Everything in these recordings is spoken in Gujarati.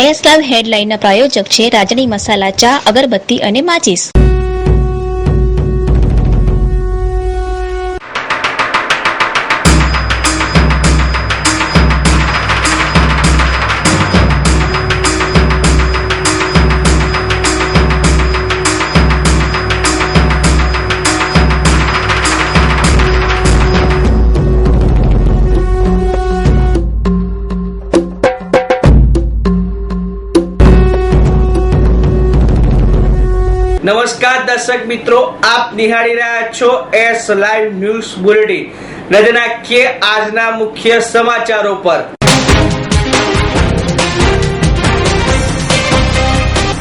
આઈએસ લાઈવ હેડલાઇનના પ્રાયોજક છે રાજણી મસાલા ચા, અગરબત્તી અને માચીસ. નમસ્કાર દર્શક મિત્રો, આપ નિહાળી રહ્યા છો એસ લાઈવ ન્યૂઝ બુલેટિન. નજર નાખીએ આજના મુખ્ય સમાચારો પર.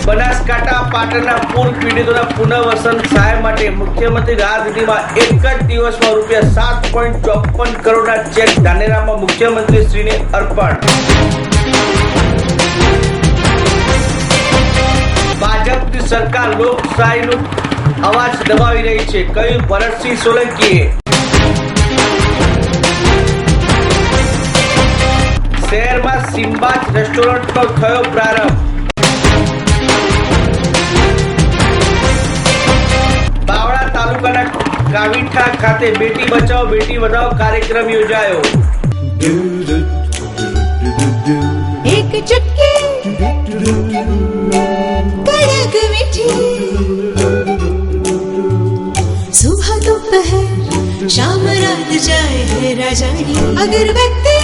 બનાસકાંઠા પાટણના પૂર પીડિતોના પુનર્વસન સહાય માટે મુખ્યમંત્રી રાહત નિધિમાં એક જ દિવસમાં ₹7.54 કરોડના ચેક ધાનેરામાં મુખ્યમંત્રી શ્રીને અર્પણ. ભાજપની સરકાર લોકશાહીનો અવાજ દબાવી રહી છે, કહ્યું ભરતસિંહ સોલંકીએ. શહેરમાં સિમ્બાજ રેસ્ટોરન્ટનો થયો પ્રારંભ. બાવળા તાલુકાના કાવીઠા ખાતે બેટી બચાવો બેટી વધાવો કાર્યક્રમ યોજાયો. एक चुटकी कड़क मीठी सुबह दोपहर शाम रात जाए है राजानी अगरबत्ती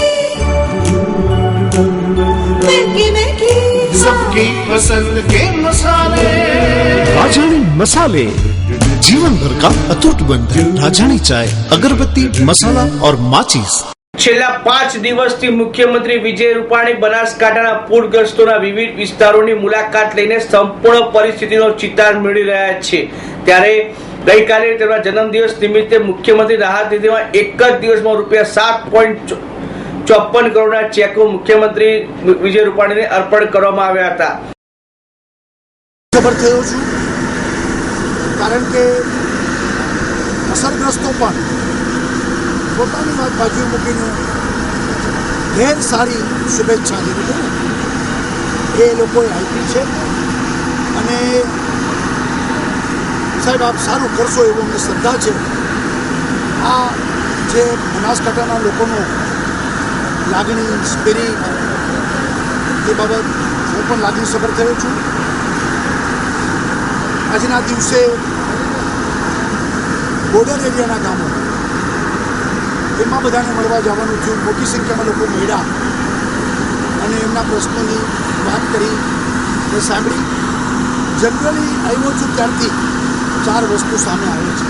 महकी महकी सबकी पसंद के मसाले राजानी मसाले जीवन भर का अटूट बंधन. राजानी चाय, अगरबत्ती, मसाला और माचीस. છેલ્લા 5 દિવસથી મુખ્યમંત્રી વિજય રૂપાણી બનાસકાંઠાના પૂરગ્રસ્તોના વિવિધ વિસ્તારોની મુલાકાત લઈને સંપૂર્ણ પરિસ્થિતિનો ચિતાર મેળવી રહ્યા છે. ત્યારે ગઈકાલે તેમના જન્મદિવસ નિમિત્તે મુખ્યમંત્રી રાહત નિધિમાં એક જ દિવસમાં ₹7.54 કરોડના ચેકો મુખ્યમંત્રી વિજય રૂપાણીને અર્પણ કરવામાં આવ્યા હતા. ખબર થયો છું કારણ કે અસરગ્રસ્તો પણ પોતાની વાત બાજુ મૂકીને ઘેર સારી શુભેચ્છા જેવી એ લોકોએ આપી છે અને સાહેબ આપ સારું કરશો એવો અમને શ્રદ્ધા છે. આ જે બનાસકાંઠાના લોકોનો લાગણી સ્પિરિટ એ બાબત હું પણ લાગણીસભર થયો છું. આજના દિવસે બોર્ડર એરિયાના ગામો એમાં બધાને મળવા જવાનું થયું. મોટી સંખ્યામાં લોકો મળ્યા અને એમના પ્રશ્નોની વાત કરી અને સાંભળી. જનરલી આવ્યો છું ત્યારથી 4 વસ્તુ સામે આવે છે.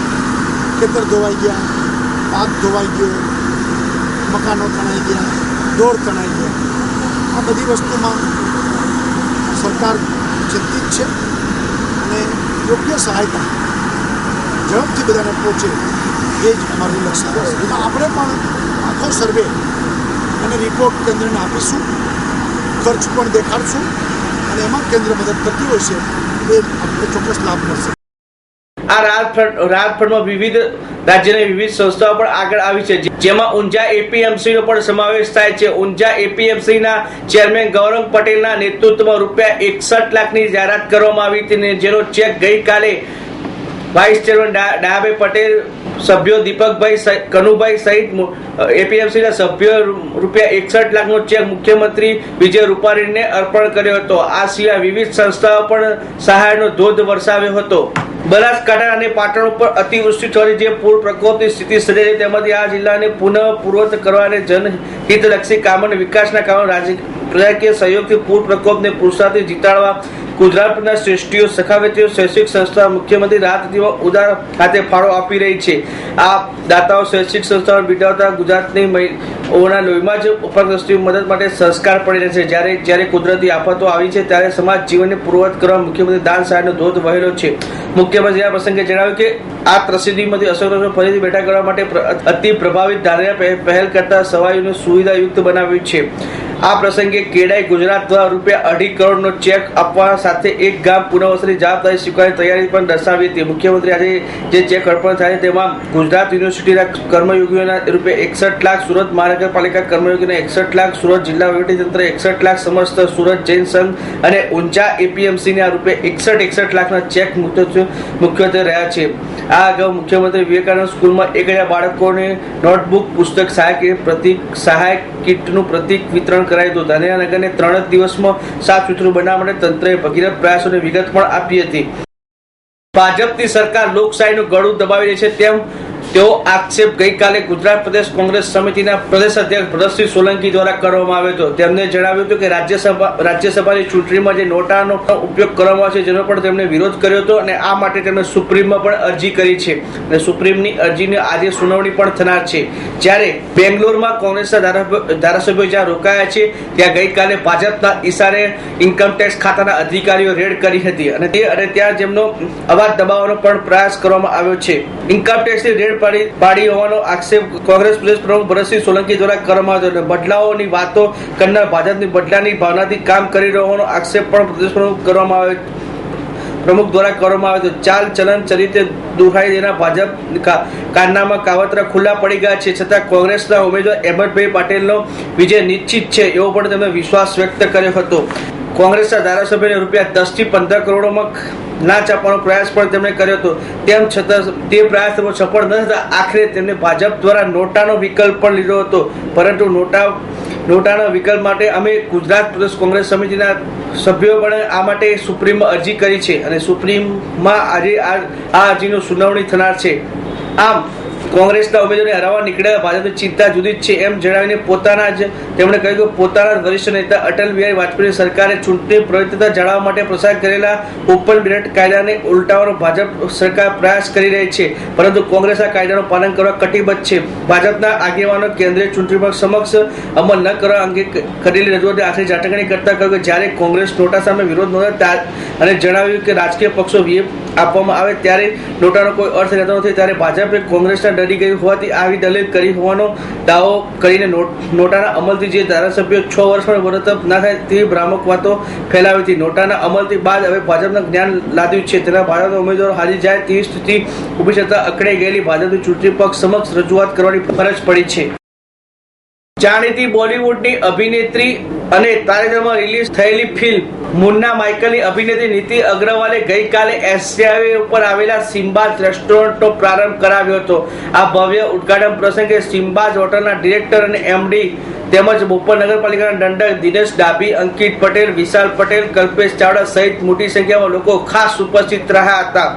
ખેતર ધોવાઈ ગયા, પાક ધોવાઈ ગયો, મકાનો તણાઈ ગયા, દોર તણાઈ ગયા. આ બધી વસ્તુમાં સરકાર ચિંતિત છે અને યોગ્ય સહાયતા ઝડપથી બધાને પહોંચે એ જ અમારું લક્ષ્ય છે. એમાં આપણે પણ આખો સર્વે અને રિપોર્ટ કેન્દ્રને આપીશું, ખર્ચ પણ દેખાડશું અને એમાં કેન્દ્ર મદદ કરતી હોય છે એ આપણે ચોક્કસ લાભ મળશે. આ રાજફળમાં વિવિધ રાજ્યની વિવિધ સંસ્થાઓ પણ આગળ આવી છે, જેમાં ઊંઝા એપીએમસી નો પણ સમાવેશ થાય છે. ઊંઝા એપીએમસી ના ચેરમેન ગૌરંગ પટેલના નેતૃત્વમાં ₹61 લાખની જાહેરાત કરવામાં આવી હતી, જેનો ચેક ગઈકાલે વાઇસ ચેરમેન ડાયાભાઈ પટેલ, સભ્યો દીપકભાઈ કનુભાઈ સહિત એપીએમસીના સભ્યો ₹61 લાખનો ચેક મુખ્યમંત્રી વિજય રૂપાણીને અર્પણ કર્યો હતો. આ સિવાય વિવિધ સંસ્થાઓ પણ સહાયનો ધોધ વરસાવ્યો હતો. બનાસકાંઠા અને પાટણ ઉપર અતિવૃષ્ટિ થવાની જે પૂર પ્રકોપની સ્થિતિ સર્જાઈ તેમાંથી આ જિલ્લાને પુનઃ પૂર્વત કરવા અને જનહિતલક્ષી કામો અને વિકાસના કામો પ્રજાકીય સહયોગથી પૂર પ્રકોપને પુરુષાર્થી જીતાડવા ગુજરાતના શ્રેષ્ઠીઓ, સખાવતીઓ, શૈક્ષિક સંસ્થા મુખ્યમંત્રી રાહત નિધિમાં ઉદાર ખાતે ફાળો આપી રહી છે. આ દાતાઓ શૈક્ષિક સંસ્થાઓ બિરદાવતા ગુજરાતની મહિલાઓના લોહીમાં જ અપરગ્રસ્તીઓ મદદ માટે સંસ્કાર પડી રહે છે. જ્યારે કુદરતી આફતો આવી છે ત્યારે સમાજ જીવનને પૂર્વવત કરવા મુખ્યમંત્રી દાન સહાયનો ધોધ વહેલો છે. મુખ્યમંત્રી આ પ્રસંગે જણાવ્યું કે આ ત્રાસદીમાંથી અસરગ્રસ્તો ફરીથી બેઠા કરવા માટે અતિ પ્રભાવિત ધાનેરા પહેલ કરતા સવાઈઓને સુવિધાયુક્ત બનાવ્યું છે. આ પ્રસંગે કેડાઈ ગુજરાત દ્વારા ₹2.5 કરોડનો ચેક આપવા સાથે એક ગામ પુનઃવસની જવાબદારી સ્વીકારવાની તૈયારી પણ દર્શાવી હતી. મુખ્યમંત્રી આજે જે ચેક અર્પણ થાય તેમાં ગુજરાત યુનિવર્સિટીના કર્મયોગીઓના ₹61 લાખ, સુરત મહાનગરપાલિકા કર્મયોગીઓના 61 લાખ, સુરત જિલ્લા વહીવટીતંત્ર 61 લાખ, સમસ્ત સુરત જૈન સંઘ અને ઊંઝા એપીએમસીના ₹61 લાખના ચેક મુખ્યત્વે રહ્યા છે. આ અગાઉ મુખ્યમંત્રી વિવેકાનંદ સ્કૂલમાં 1000 બાળકોને નોટબુક, પુસ્તક, સહાય કીટનું પ્રતિક વિતરણ કરાયું હતું. ધાનેરાનગરને 3 જ દિવસમાં સાફ સુથરું બનાવવા માટે તંત્રએ ભગીરથ પ્રયાસોની વિગત પણ આપી હતી. ભાજપની સરકાર લોકશાહીનું ગળું દબાવી રહી છે તેમ તેવો આક્ષેપ ગઈકાલે ગુજરાત પ્રદેશ કોંગ્રેસ સમિતિના પ્રદેશ અધ્યક્ષ ભરતસિંહ સોલંકી દ્વારા કરવામાં આવ્યો હતો. તેમણે જણાવ્યું હતું કે રાજ્યસભાની ચૂંટણીમાં જે નોટાનો ઉપયોગ કરવામાં આવે છે જેનો પણ તેમણે વિરોધ કર્યો હતો અને આ માટે તેમણે સુપ્રીમમાં પણ અરજી કરી છે અને સુપ્રીમની અરજીની આજે સુનાવણી પણ થનાર છે. જ્યારે બેંગ્લોરમાં કોંગ્રેસના ધારાસભ્યો જ્યાં રોકાયા છે ત્યાં ગઈકાલે ભાજપના ઈશારે ઇન્કમટેક્સ ખાતાના અધિકારીઓ રેડ કરી હતી અને ત્યાં જેમનો અવાજ દબાવવાનો પણ પ્રયાસ કરવામાં આવ્યો છે. ઇન્કમટેક્સની રેડ પાડી હોવાનો આક્ષેપ કોંગ્રેસ પ્રદેશ પ્રમુખ ભરતસિંહ સોલંકી દ્વારા કરવામાં આવ્યો હતો. બદલાવોની વાતો કરનાર ભાજપની બદલાની ભાવનાથી કામ કરી રહ્યો હોવાનો આક્ષેપ પણ પ્રદેશ પ્રમુખ દ્વારા કરવામાં આવ્યો હતો. ચાલ ચલન ચરિત્ર દુહાઈ દેનાર ભાજપ કારનામાં કાવતરા ખુલ્લા પડી ગયા છે છતાં કોંગ્રેસના ઉમેદવાર અહેમદભાઈ પટેલનો વિજય નિશ્ચિત છે એવો પણ તેમણે વિશ્વાસ વ્યક્ત કર્યો હતો. કોંગ્રેસના ધારાસભ્યોને ₹10 થી ₹15 કરોડમાં લાંચ આપવાનો પ્રયાસ પણ તેમણે કર્યો હતો. તેમ છતાં તે પ્રયાસ સફળ ન થતા આખરે તેમને ભાજપ દ્વારા નોટાનો વિકલ્પ પણ લીધો હતો. પરંતુ નોટાના વિકલ્પ માટે અમે ગુજરાત પ્રદેશ કોંગ્રેસ સમિતિના સભ્યો પણ આ માટે સુપ્રીમમાં અરજી કરી છે અને સુપ્રીમમાં આજે આ અરજીની સુનાવણી થનાર છે. આમ કોંગ્રેસના ઉમેદવારને હરાવવા નીકળેલા ભાજપની ચિંતા જુદી જ છે એમ જણાવીને તેમણે કહ્યું કે પોતાના વરિષ્ઠ નેતા અટલ બિહારી વાજપેયીની સરકારે ચૂંટણી પવિત્રતા જાળવવા માટે પસાર કરેલા ઓપન બેલેટ કાયદાને ઉલટાવવાનો ભાજપ સરકાર પ્રયાસ કરી રહી છે પરંતુ કોંગ્રેસ આ કાયદાનું પાલન કરવા કટિબદ્ધ છે. ભાજપના આગેવાનો કેન્દ્રીય ચૂંટણી પંચ સમક્ષ અમલ ન કરવા અંગે કરેલી રજૂઆતની આખરી ઝાટકણી કરતા કહ્યું કે જ્યારે કોંગ્રેસ નોટા સામે વિરોધ નોંધે અને જણાવ્યું કે રાજકીય પક્ષો વ્હીપ આપવામાં આવે ત્યારે નોટાનો કોઈ અર્થ રહેતો નથી ત્યારે ભાજપે કોંગ્રેસના ડરી ગયું હોવાથી આવી દલીલ કરી હોવાનો દાવો કરીને નોટાના અમલથી જે ધારાસભ્યો 6 વર્ષમાં બરતરફ ના થાય તેવી ભ્રામક વાતો ફેલાવી હતી. નોટાના અમલથી બાદ હવે ભાજપના જ્ઞાન લાદ્યું છે તેના ભાજપના ઉમેદવારો હારી જાય તેવી સ્થિતિ ઉભી થતા અકળાઈ ગયેલી ભાજપની ચૂંટણી પક્ષ સમક્ષ રજૂઆત કરવાની ફરજ પડી છે. જાણીતી બોલિવૂડની અભિનેત્રી અને તાજેતરમાં રિલીઝ થયેલી ફિલ્મ મુન્ના માઇકલની અભિનેત્રી નીતિ અગ્રવાલે ગઈકાલે એશિયાવે ઉપર આવેલા સિમ્બાઝ રેસ્ટોરન્ટનો પ્રારંભ કરાવ્યો હતો. આ ભવ્ય ઉદઘાટન પ્રસંગે સિમ્બાઝ હોટલના ડિરેક્ટર અને એમડી તેમજ બોપલ નગરપાલિકાના દંડક દિનેશ ડાભી, અંકિત પટેલ, વિશાલ પટેલ, કલ્પેશ ચાવડા સહિત મોટી સંખ્યામાં લોકો ખાસ ઉપસ્થિત રહ્યા હતા.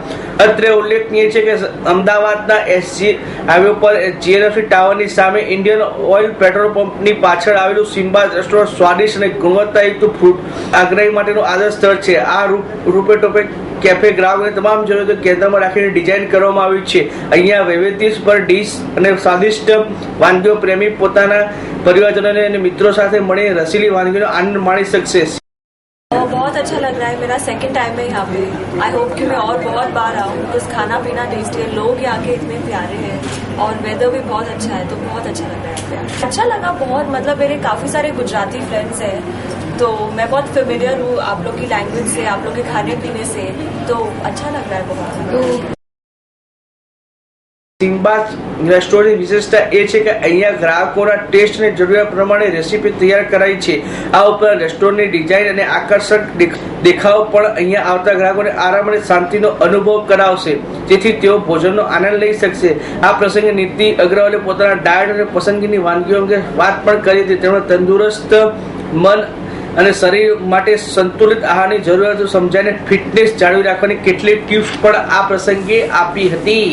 અત્રે ઉલ્લેખનીય છે કે અમદાવાદના એસજી હાઈવે પર જીએનએફસી ટાવરની સામે ઇન્ડિયન ઓઇલ પેટ્રોલ પંપની પાછળ આવેલું સિમ્બાઝ રેસ્ટોરન્ટ સ્વાદિષ્ટ અને ગુણવત્તાયુક્ત ફૂડ આગ્રહી માટેનું આદર્શ સ્થળ છે. આ રૂપે ટોપે કેફે ગ્રાહકોને તમામ જરૂરિયાતો કેન્દ્રમાં રાખીને ડિઝાઇન કરવામાં આવ્યું છે. અહીંયા વૈવિધ્યસભર ડીશ અને સ્વાદિષ્ટ વાનગીઓ પ્રેમી પોતાના परिवारजनों ने मित्रों साथ मणि रसीली वानगियों आनंद माणी सकते. बहुत अच्छा लग रहा है. मेरा सेकंड टाइम है यहाँ पे. आई होप कि मैं और बहुत बार आऊँ बिकॉज खाना पीना टेस्टी है, लोग यहाँ के इतने प्यारे हैं और वेदर भी बहुत अच्छा है तो बहुत अच्छा लग रहा है. अच्छा लगा बहुत. मतलब मेरे काफ़ी सारे गुजराती फ्रेंड्स हैं तो मैं बहुत फेमिलियर हूँ आप लोग की लैंग्वेज से, आप लोग के खाने पीने से, तो अच्छा लग रहा है बहुत. સિમ્બાઝ રેસ્ટોરન્ટની વિશેષતા એ છે કે અહીંયા ગ્રાહકોના ટેસ્ટ અને જરૂરિયાત પ્રમાણે રેસીપી તૈયાર કરાઈ છે. આ ઉપરાંત રેસ્ટોરન્ટની ડિઝાઇન અને આકર્ષક દેખાવ પણ અહીંયા આવતા ગ્રાહકોને આરામ અને શાંતિનો અનુભવ કરાવશે જેથી તેઓ ભોજનનો આનંદ લઈ શકશે. આ પ્રસંગે નીતિ અગ્રવાલે પોતાના ડાયટ અને પસંદગીની વાનગીઓ અંગે વાત પણ કરી હતી. તેમણે તંદુરસ્ત મન અને શરીર માટે સંતુલિત આહારની જરૂરિયાતો સમજાવીને ફિટનેસ જાળવી રાખવાની કેટલીક ટિપ્સ પણ આ પ્રસંગે આપી હતી.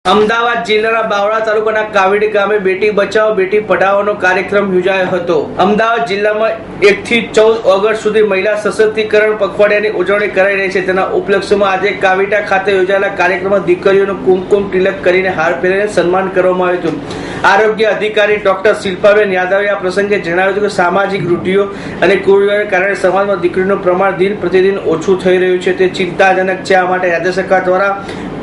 અમદાવાદ જિલ્લાના બાવળા તાલુકાના કાવેડી ગામે બેટી બચાવો બેટી પઢાઓનો કાર્યક્રમ યોજાયો હતો. અમદાવાદ જિલ્લામાં 1 થી 14 ઓગસ્ટ સુધી મહિલા સશક્તિકરણ પખવાડિયાની ઉજવણી કરાઈ રહી છે. તેના ઉપલક્ષ્યમાં આજે કાવેડા ખાતે યોજાયેલા કાર્યક્રમમાં દીકરીઓનું કુમકુમ તિલક કરીને હાર પહેરીને સન્માન કરવામાં આવ્યું હતું. આરોગ્ય અધિકારી ડોક્ટર શિલ્પાબેન યાદવે આ પ્રસંગે જણાવ્યું હતું કે સામાજિક રૂઢિઓ અને કુરીતિઓને કારણે સમાજમાં દીકરીનું પ્રમાણ દિન પ્રતિદિન ઓછું થઈ રહ્યું છે તે ચિંતાજનક છે. આ માટે રાજ્ય સરકાર દ્વારા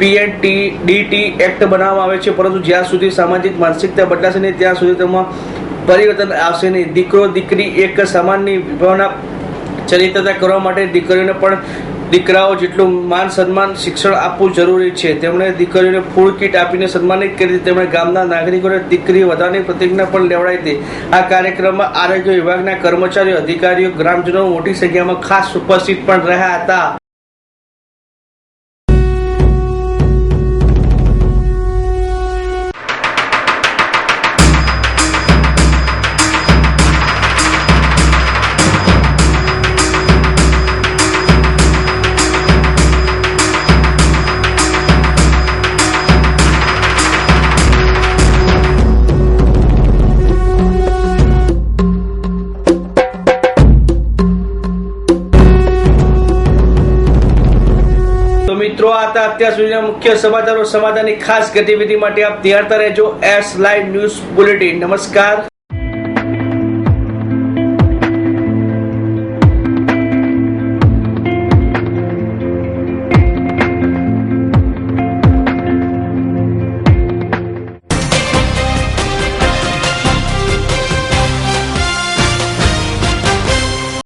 PNDT એક્ટ બનાવવામાં આવે છે પરંતુ જ્યાં સુધી સામાજિક માનસિકતા બદલાશે નહીં ત્યાં સુધી તેમાં પરિવર્તન આવશે નહીં. દીકરો દીકરી એક સમાનની વિભાવના ચરિત્રતા કરવા માટે દીકરીઓને પણ દીકરાઓ જેટલું માન સન્માન શિક્ષણ આપવું જરૂરી છે. તેમણે દીકરીઓને ફૂલ કીટ આપીને સન્માનિત કરી. તેમણે ગામના નાગરિકોને દીકરી વધારવાની પ્રતિજ્ઞા પણ લેવડાવી હતી. આ કાર્યક્રમમાં આરોગ્ય વિભાગના કર્મચારીઓ, અધિકારીઓ, ગ્રામજનો મોટી સંખ્યામાં ખાસ ઉપસ્થિત પણ રહ્યા હતા. મિત્રો, આ હતા અત્યાર સુધીના મુખ્ય સમાચારો. સમાચારની ખાસ ગતિવિધિ માટે આપ નિહાળતા રહેજો એસ લાઈવ ન્યૂઝ બુલેટિન. નમસ્કાર.